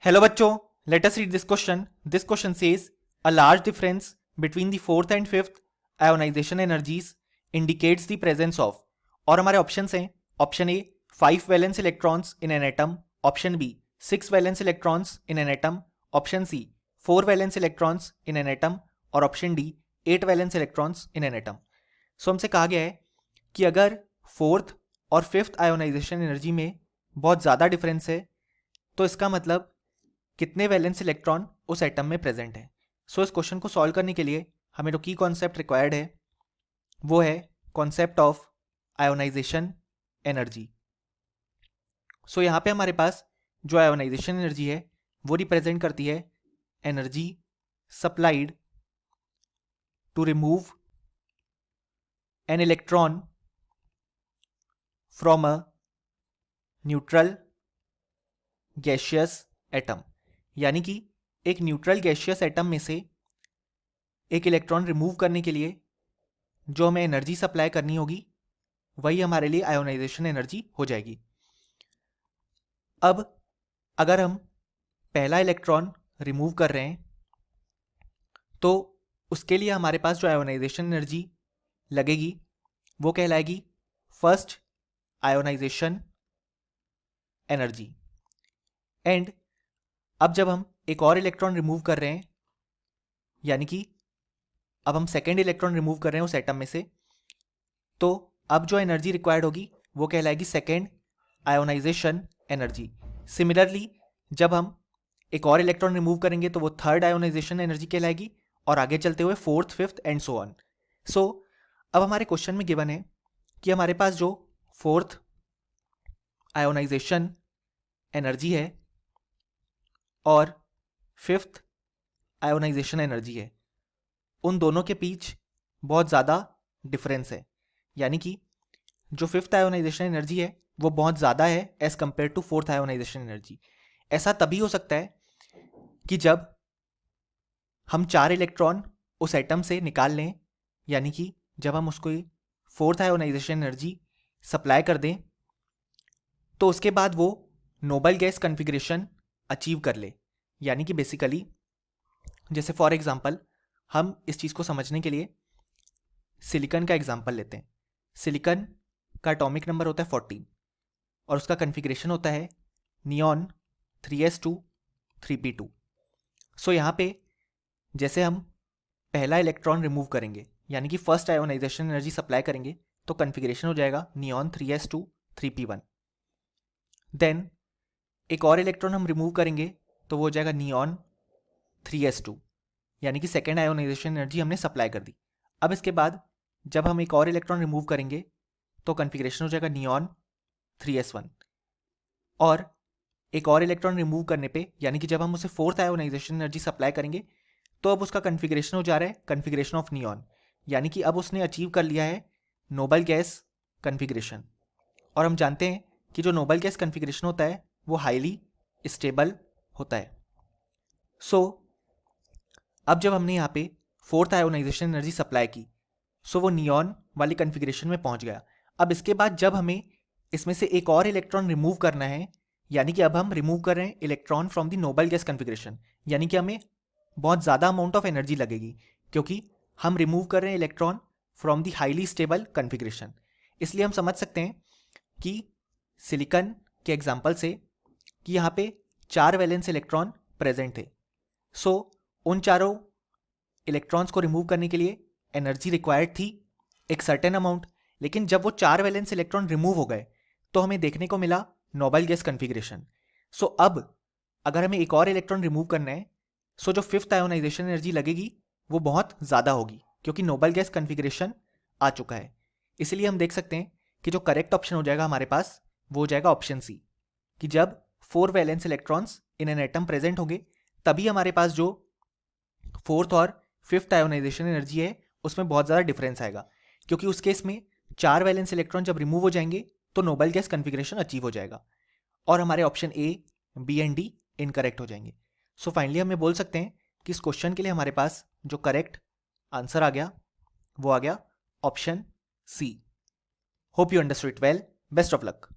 Hello बच्चों, let us read this question. This question says a large difference between the fourth and fifth ionization energies indicates the presence of, और हमारे options हैं option A 5 valence electrons in an atom, option B 6 valence electrons in an atom, option C 4 valence electrons in an atom और option D 8 valence electrons in an atom. So हमसे कहा गया है कि अगर फोर्थ और fifth ionisation energy में बहुत ज़्यादा डिफरेंस है तो इसका मतलब कितने वैलेंस इलेक्ट्रॉन उस एटम में प्रेजेंट है. सो इस क्वेश्चन को सॉल्व करने के लिए हमें जो की कॉन्सेप्ट रिक्वायर्ड है वो है कॉन्सेप्ट ऑफ आयोनाइजेशन एनर्जी. सो यहाँ पे हमारे पास जो आयोनाइजेशन एनर्जी है वो रिप्रेजेंट करती है energy supplied to remove an electron from a neutral gaseous atom. यानी कि एक न्यूट्रल गैशियस एटम में से एक इलेक्ट्रॉन रिमूव करने के लिए जो हमें एनर्जी सप्लाई करनी होगी वही हमारे लिए आयोनाइजेशन एनर्जी हो जाएगी. अब अगर हम पहला इलेक्ट्रॉन रिमूव कर रहे हैं तो उसके लिए हमारे पास जो आयोनाइजेशन एनर्जी लगेगी वो कहलाएगी फर्स्ट आयोनाइजेशन एनर्जी. एंड अब जब हम एक और इलेक्ट्रॉन रिमूव कर रहे हैं यानी कि अब हम सेकेंड इलेक्ट्रॉन रिमूव कर रहे हैं उस एटम में से, तो अब जो एनर्जी रिक्वायर्ड होगी वो कहलाएगी सेकेंड आयोनाइजेशन एनर्जी. सिमिलरली जब हम एक और इलेक्ट्रॉन रिमूव करेंगे तो वो थर्ड आयोनाइजेशन एनर्जी कहलाएगी और आगे चलते हुए fourth, fifth and so on. So अब हमारे क्वेश्चन में गिवन है कि हमारे पास जो फोर्थ आयोनाइजेशन एनर्जी है और फिफ्थ आयोनाइजेशन एनर्जी है उन दोनों के बीच बहुत ज़्यादा डिफरेंस है. यानी कि जो फिफ्थ आयोनाइजेशन एनर्जी है वो बहुत ज़्यादा है as compare to fourth ionisation energy. ऐसा तभी हो सकता है कि जब हम 4 इलेक्ट्रॉन उस एटम से निकाल लें, यानी कि जब हम उसको फोर्थ आयोनाइजेशन एनर्जी सप्लाई कर दें तो उसके बाद वो नोबल गैस कन्फिग्रेशन अचीव कर ले. यानी कि बेसिकली जैसे फॉर एग्जांपल हम इस चीज़ को समझने के लिए सिलिकॉन का एग्जांपल लेते हैं. सिलिकॉन का एटॉमिक नंबर होता है 14 और उसका कन्फिग्रेशन होता है नियॉन 3s2 3p2. सो यहाँ पे जैसे हम पहला इलेक्ट्रॉन रिमूव करेंगे यानी कि फर्स्ट आयोनाइजेशन एनर्जी सप्लाई करेंगे तो कन्फिग्रेशन हो जाएगा नियॉन 3s2 3p1. देन एक और इलेक्ट्रॉन हम रिमूव करेंगे तो वो हो जाएगा नियॉन 3s2 यानी कि सेकेंड आयोनाइजेशन एनर्जी हमने सप्लाई कर दी. अब इसके बाद जब हम एक और इलेक्ट्रॉन रिमूव करेंगे तो कन्फिग्रेशन हो जाएगा नियॉन 3s1 और एक और इलेक्ट्रॉन रिमूव करने पे यानी कि जब हम उसे फोर्थ आयोनाइजेशन एनर्जी सप्लाई करेंगे तो अब उसका कन्फिग्रेशन हो जा रहा है कन्फिग्रेशन ऑफ नियॉन. यानी कि अब उसने अचीव कर लिया है नोबल गैस कन्फिग्रेशन. और हम जानते हैं कि जो नोबल गैस कन्फिग्रेशन होता है वो हाईली स्टेबल होता है. सो अब जब हमने यहाँ पे फोर्थ आयोनाइजेशन एनर्जी सप्लाई की सो वो नियॉन वाली कन्फिग्रेशन में पहुँच गया. अब इसके बाद जब हमें इसमें से एक और इलेक्ट्रॉन रिमूव करना है यानी कि अब हम रिमूव कर रहे हैं electron from the noble gas configuration, यानी कि हमें बहुत ज़्यादा अमाउंट ऑफ एनर्जी लगेगी क्योंकि हम रिमूव कर रहे हैं electron from the highly stable configuration. इसलिए हम समझ सकते हैं कि सिलिकॉन के एग्जाम्पल से कि यहाँ पे 4 वैलेंस इलेक्ट्रॉन प्रेजेंट थे. सो उन चारों इलेक्ट्रॉन्स को रिमूव करने के लिए एनर्जी रिक्वायर्ड थी एक सर्टेन अमाउंट. लेकिन जब वो 4 वैलेंस इलेक्ट्रॉन रिमूव हो गए तो हमें देखने को मिला नोबल गैस कन्फिग्रेशन. सो अब अगर हमें एक और इलेक्ट्रॉन रिमूव करना है सो जो फिफ्थ आयोनाइजेशन एनर्जी लगेगी वो बहुत ज़्यादा होगी क्योंकि नोबल गैस कन्फिग्रेशन आ चुका है. इसलिए हम देख सकते हैं कि जो करेक्ट ऑप्शन हो जाएगा हमारे पास वो हो जाएगा ऑप्शन सी, कि जब 4 valence electrons in an atom present होंगे तभी हमारे पास जो फोर्थ और फिफ्थ आयोनाइजेशन एनर्जी है उसमें बहुत ज़्यादा डिफरेंस आएगा क्योंकि उस केस में 4 वैलेंस इलेक्ट्रॉन जब रिमूव हो जाएंगे तो नोबल गैस कन्फिग्रेशन अचीव हो जाएगा और हमारे option A, B and D incorrect हो जाएंगे. सो फाइनली हमें बोल सकते हैं कि इस क्वेश्चन के लिए हमारे पास जो करेक्ट आंसर आ गया वो आ गया option C. Hope you understood it well. Best of luck.